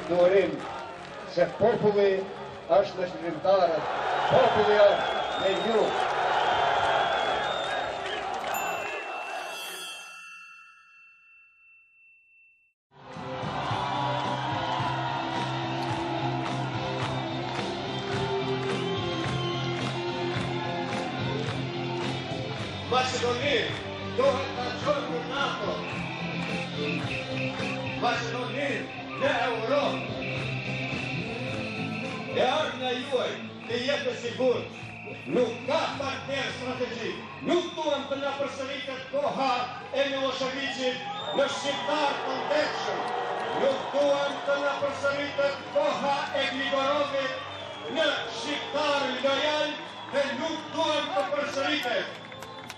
Durim se populli është në shqiptarët, populli është me ju. Maqedoni duhet të qojnë në NATO. Maqedoni në Europë. E ardhmja juaj të jetë sigur. Nuk ka partner strategjik. Nuk duhem të na përsëritet koha e Miloševićit në shqiptar të ndeshëm. Nuk duhem të na përsëritet koha e Grigorovit në shqiptar lojal dhe nuk duhem të përsëritet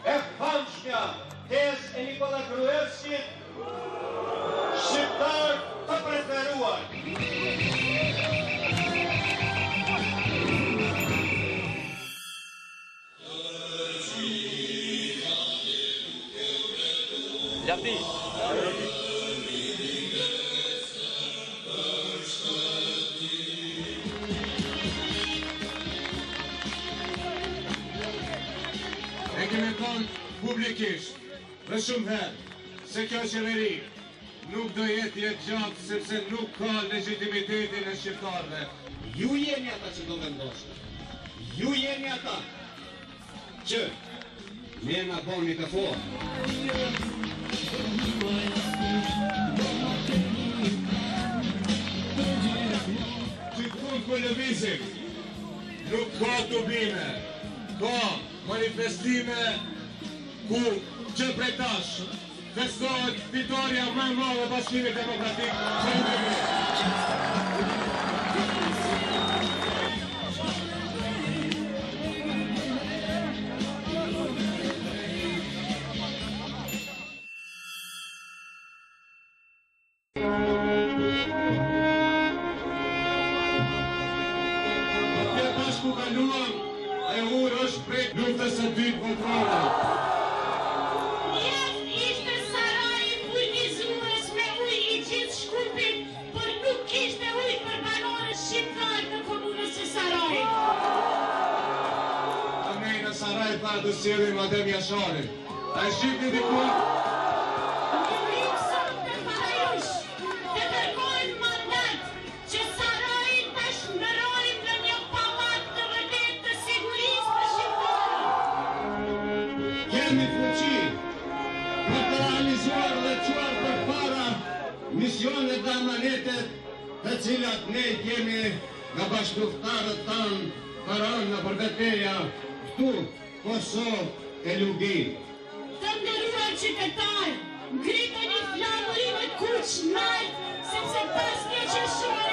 e famshmja tezë e Nikola Gruevskit, shqiptar të preferuar. Ljapi. E keme thonë publikisht dhe shumë herë se kjo qeveri nuk do jetë gjatë sepse nuk ka legitimitetin e shqiptarëve. Ju jeni ata që do vendosni. Ju jeni ata që ne na boni të fortë. Gjithmonë ku lëvizim nuk ka tubime, ka manifestime ku që prej tash festohet fitoria më e madhe e Bashkimit Demokratik. Ku kaluam, e urë është prej luftës së dytë botërore. Ishte Saraji furnizues me ujë i gjithë Shkupit, por nuk kishte ujë për banorët shqiptarë të komunës së Sarajit. A ne në Saraj parë të sjellim Adem Jasharin. A e shqipni dikun? Kemi fuqi për të realizuar dhe quar për para misionet dhe amanetet të cilat ne kemi nga bashkëftarët tanë për anë në përveteja këtu, Kosovë e Lugin. Të nderuar qytetarë, ngriteni flamurin e kuq nalt, sepse 5 qershor